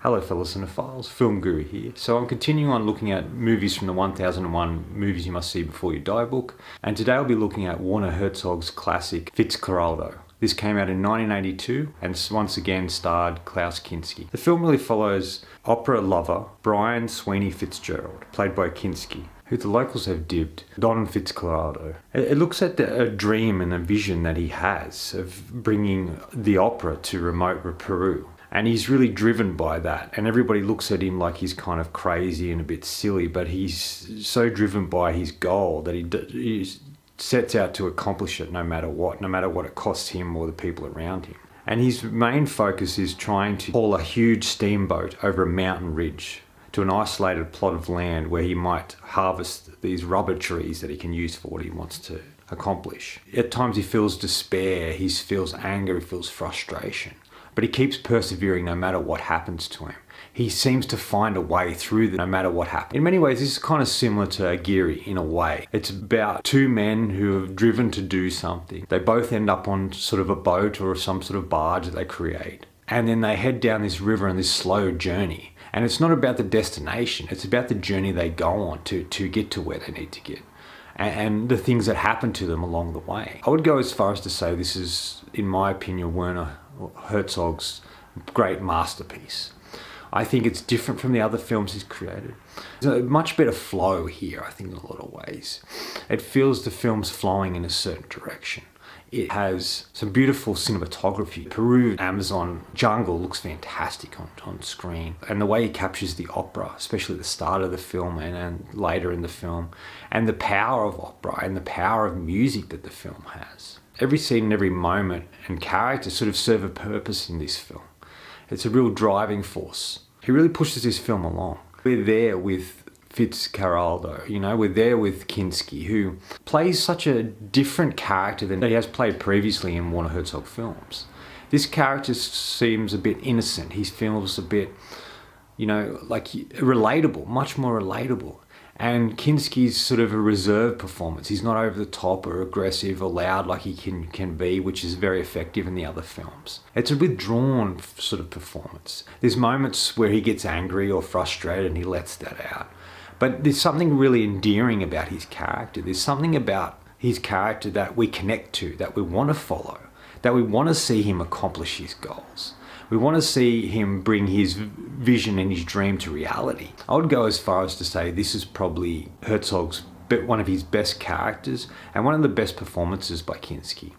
Hello fellow cinephiles, Film Guru here. So I'm continuing on looking at movies from the 1001 Movies You Must See Before You Die book, and today I'll be looking at Werner Herzog's classic Fitzcarraldo. This came out in 1982 and once again starred Klaus Kinski. The film really follows opera lover Brian Sweeney Fitzgerald, played by Kinski, who the locals have dubbed Don Fitzcarraldo. It looks at a dream and a vision that he has of bringing the opera to remote Peru. And he's really driven by that. And everybody looks at him like he's kind of crazy and a bit silly, but he's so driven by his goal that he sets out to accomplish it no matter what it costs him or the people around him. And his main focus is trying to haul a huge steamboat over a mountain ridge to an isolated plot of land where he might harvest these rubber trees that he can use for what he wants to accomplish. At times he feels despair, he feels anger, he feels frustration. But he keeps persevering no matter what happens to him. He seems to find a way through no matter what happens. In many ways, this is kind of similar to Aguirre in a way. It's about two men who have driven to do something. They both end up on sort of a boat or some sort of barge that they create. And then they head down this river on this slow journey. And it's not about the destination, it's about the journey they go on to get to where they need to get. And the things that happen to them along the way. I would go as far as to say this is, in my opinion, Werner Herzog's great masterpiece. I think it's different from the other films he's created. There's a much better flow here, I think, in a lot of ways. It feels the film's flowing in a certain direction. It has some beautiful cinematography. Peru Amazon jungle looks fantastic on screen. And the way he captures the opera, especially at the start of the film and later in the film, and the power of opera and the power of music that the film has. Every scene and every moment and character sort of serve a purpose in this film. It's a real driving force. He really pushes this film along. We're there with Fitzcarraldo, we're there with Kinski, who plays such a different character than he has played previously in Werner Herzog films. This character seems a bit innocent. He feels a bit, like relatable, much more relatable. And Kinski's sort of a reserved performance. He's not over the top or aggressive or loud like he can be, which is very effective in the other films. It's a withdrawn sort of performance. There's moments where he gets angry or frustrated and he lets that out. But there's something really endearing about his character. There's something about his character that we connect to, that we want to follow, that we want to see him accomplish his goals. We want to see him bring his vision and his dream to reality. I would go as far as to say this is probably Herzog's one of his best characters and one of the best performances by Kinski.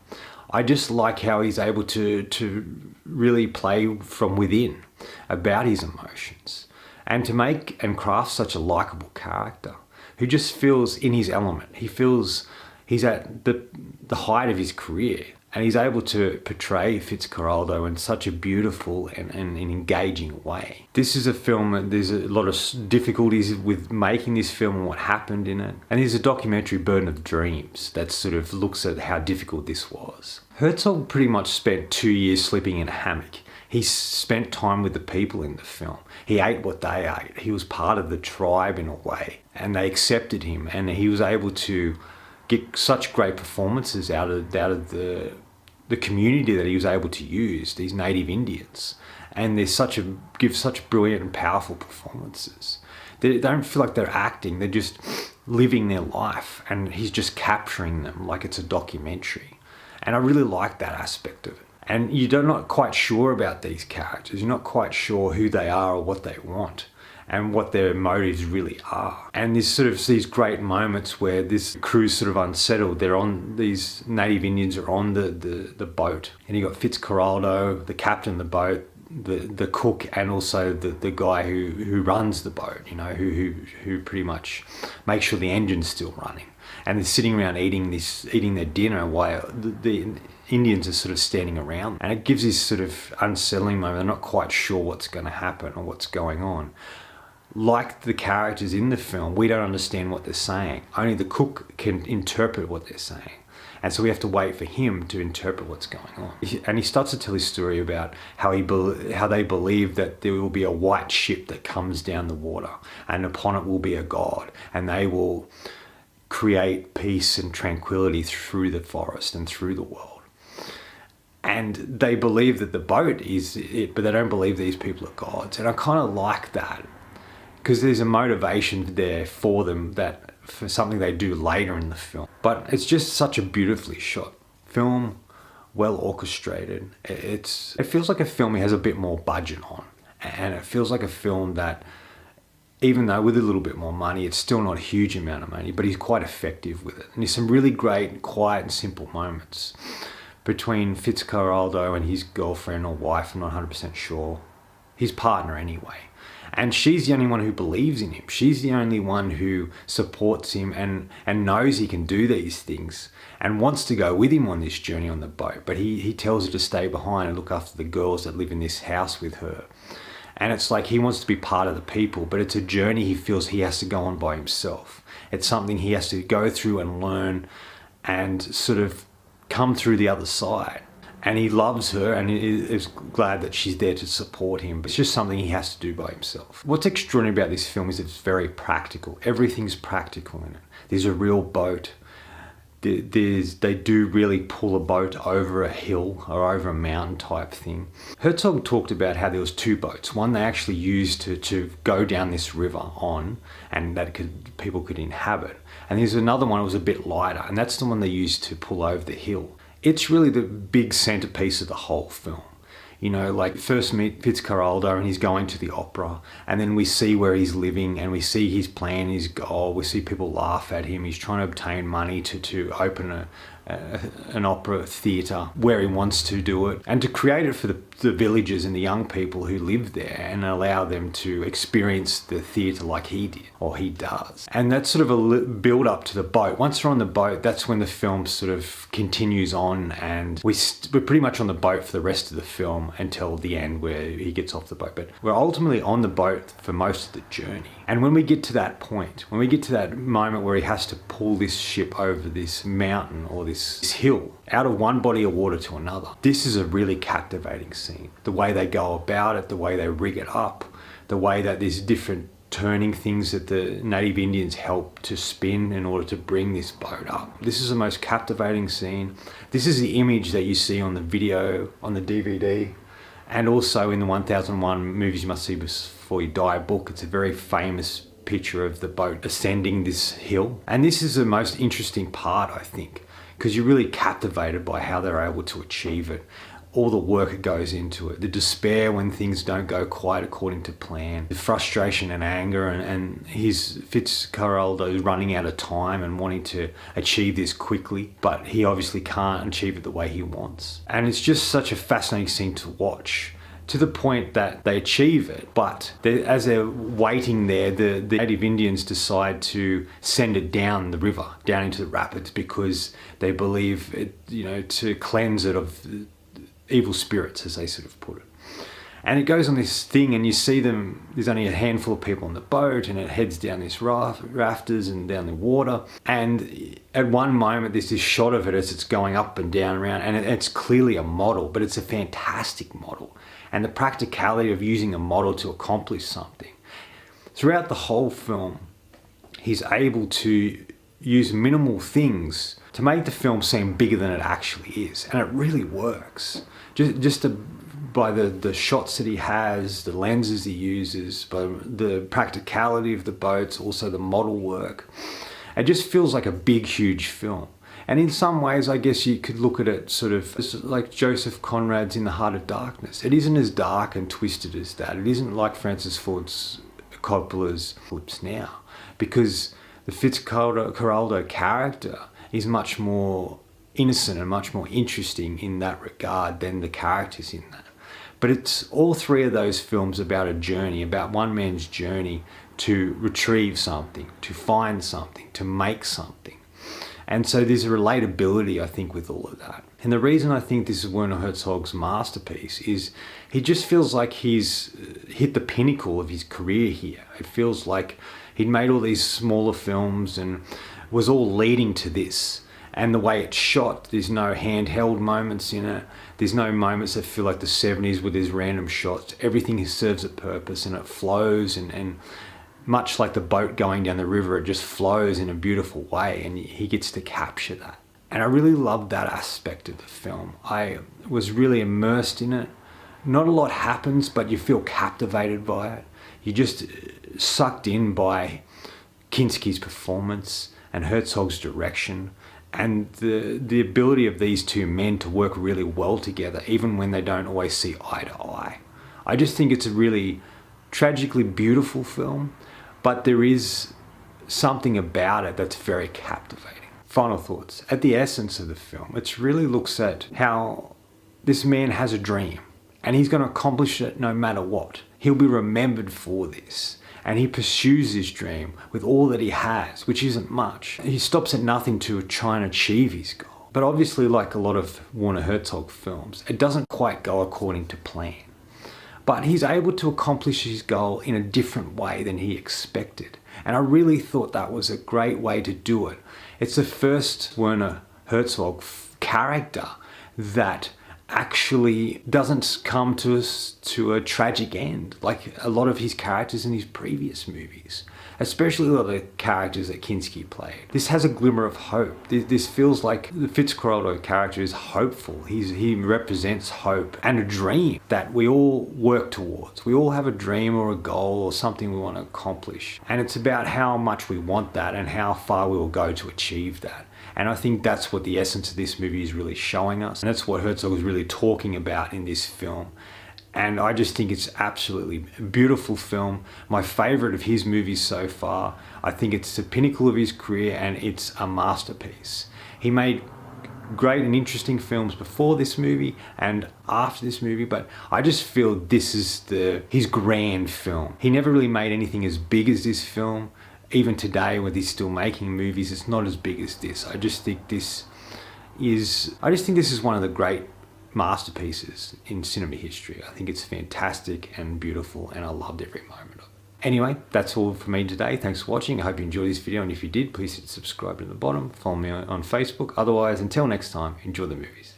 I just like how he's able to really play from within about his emotions and to make and craft such a likable character who just feels in his element. He feels he's at the height of his career. And he's able to portray Fitzcarraldo in such a beautiful and engaging way. This is a film that there's a lot of difficulties with making this film and what happened in it. And there's a documentary, Burden of Dreams, that sort of looks at how difficult this was. Herzog pretty much spent 2 years sleeping in a hammock. He spent time with the people in the film. He ate what they ate. He was part of the tribe in a way. And they accepted him. And he was able to get such great performances out of the community that he was able to use, these native Indians. And give such brilliant and powerful performances. They don't feel like they're acting, they're just living their life. And he's just capturing them like it's a documentary. And I really like that aspect of it. And you're not quite sure about these characters. You're not quite sure who they are or what they want and what their motives really are. And there's sort of these great moments where this crew's sort of unsettled. These native Indians are on the boat. And you got Fitzcarraldo, the captain of the boat, the cook, and also the guy who runs the boat, who pretty much makes sure the engine's still running. And they're sitting around eating their dinner while the Indians are sort of standing around. And it gives this sort of unsettling moment. They're not quite sure what's going to happen or what's going on. Like the characters in the film, we don't understand what they're saying. Only the cook can interpret what they're saying. And so we have to wait for him to interpret what's going on. And he starts to tell his story about how they believe that there will be a white ship that comes down the water, and upon it will be a god, and they will create peace and tranquility through the forest and through the world. And they believe that the boat is it, but they don't believe these people are gods. And I kind of like that, because there's a motivation there for them, that for something they do later in the film. But it's just such a beautifully shot film, well orchestrated. It feels like a film he has a bit more budget on, and it feels like a film that, even though with a little bit more money, it's still not a huge amount of money, but he's quite effective with it. And there's some really great, quiet and simple moments between Fitzcarraldo and his girlfriend or wife, I'm not 100% sure, his partner anyway. And she's the only one who believes in him. She's the only one who supports him and knows he can do these things and wants to go with him on this journey on the boat. But he tells her to stay behind and look after the girls that live in this house with her. And it's like he wants to be part of the people, but it's a journey he feels he has to go on by himself. It's something he has to go through and learn and sort of come through the other side. And he loves her and is glad that she's there to support him. But it's just something he has to do by himself. What's extraordinary about this film is it's very practical. Everything's practical in it. There's a real boat. They do really pull a boat over a hill or over a mountain type thing. Herzog talked about how there was two boats. One they actually used to go down this river on, and that people could inhabit. And there's another one that was a bit lighter, and that's the one they used to pull over the hill. It's really the big centerpiece of the whole film. You know, like first meet Fitzcarraldo and he's going to the opera, and then we see where he's living and we see his plan, his goal. We see people laugh at him. He's trying to obtain money to open an opera theatre where he wants to do it, and to create it for the villagers and the young people who live there, and allow them to experience the theatre like he did, or he does. And that's sort of a build up to the boat. Once we're on the boat, that's when the film sort of continues on, and we're pretty much on the boat for the rest of the film until the end where he gets off the boat. But we're ultimately on the boat for most of the journey. And when we get to that point, when we get to that moment where he has to pull this ship over this mountain or this hill, out of one body of water to another, this is a really captivating scene. The way they go about it, the way they rig it up, the way that there's different turning things that the native Indians help to spin in order to bring this boat up. This is the most captivating scene. This is the image that you see on the video, on the DVD, and also in the 1001 Movies You Must See Before You Die book. It's a very famous picture of the boat ascending this hill. And this is the most interesting part, I think, because you're really captivated by how they're able to achieve it. All the work that goes into it, the despair when things don't go quite according to plan, the frustration and anger, and his Fitzcarraldo running out of time and wanting to achieve this quickly, but he obviously can't achieve it the way he wants. And it's just such a fascinating scene to watch, to the point that they achieve it, but as they're waiting there, the native Indians decide to send it down the river, down into the rapids, because they believe it, you know, to cleanse it of evil spirits, as they sort of put it. And it goes on this thing, and you see them, there's only a handful of people on the boat, and it heads down this rafters and down the water. And at one moment, there's this shot of it as it's going up and down around, and it's clearly a model, but it's a fantastic model. And the practicality of using a model to accomplish something. Throughout the whole film, he's able to use minimal things to make the film seem bigger than it actually is. And it really works. By the shots that he has, the lenses he uses, by the practicality of the boats, also the model work. It just feels like a big, huge film. And in some ways, I guess you could look at it sort of like Joseph Conrad's In the Heart of Darkness. It isn't as dark and twisted as that. It isn't like Francis Ford Coppola's Flips Now, because the Fitzcarraldo character is much more innocent and much more interesting in that regard than the characters in that. But it's all three of those films about a journey, about one man's journey to retrieve something, to find something, to make something. And so there's a relatability, I think, with all of that. And the reason I think this is Werner Herzog's masterpiece is he just feels like he's hit the pinnacle of his career here. It feels like he'd made all these smaller films and was all leading to this. And the way it's shot, there's no handheld moments in it. There's no moments that feel like the 70s with these random shots. Everything serves a purpose, and it flows, and much like the boat going down the river, it just flows in a beautiful way, and he gets to capture that. And I really loved that aspect of the film. I was really immersed in it. Not a lot happens, but you feel captivated by it. You're just sucked in by Kinski's performance and Herzog's direction, and the ability of these two men to work really well together, even when they don't always see eye to eye. I just think it's a really tragically beautiful film, but there is something about it that's very captivating. Final thoughts. At the essence of the film, it really looks at how this man has a dream, and he's going to accomplish it no matter what. He'll be remembered for this. And he pursues his dream with all that he has, which isn't much. He stops at nothing to try and achieve his goal. But obviously, like a lot of Werner Herzog films, it doesn't quite go according to plan. But he's able to accomplish his goal in a different way than he expected. And I really thought that was a great way to do it. It's the first Werner Herzog character that actually doesn't come to us to a tragic end like a lot of his characters in his previous movies, especially a lot of the characters that Kinski played. This has a glimmer of hope. This feels like the Fitzcarraldo character is hopeful. He represents hope and a dream that we all work towards. We all have a dream or a goal or something we want to accomplish, and it's about how much we want that and how far we will go to achieve that. And I think that's what the essence of this movie is really showing us. And that's what Herzog is really talking about in this film. And I just think it's absolutely a beautiful film. My favorite of his movies so far. I think it's the pinnacle of his career and it's a masterpiece. He made great and interesting films before this movie and after this movie, but I just feel this is his grand film. He never really made anything as big as this film. Even today, when he's still making movies, it's not as big as this. I just think this is one of the great masterpieces in cinema history. I think it's fantastic and beautiful, and I loved every moment of it. Anyway, that's all for me today. Thanks for watching. I hope you enjoyed this video, and if you did, please hit subscribe at the bottom. Follow me on Facebook. Otherwise, until next time, enjoy the movies.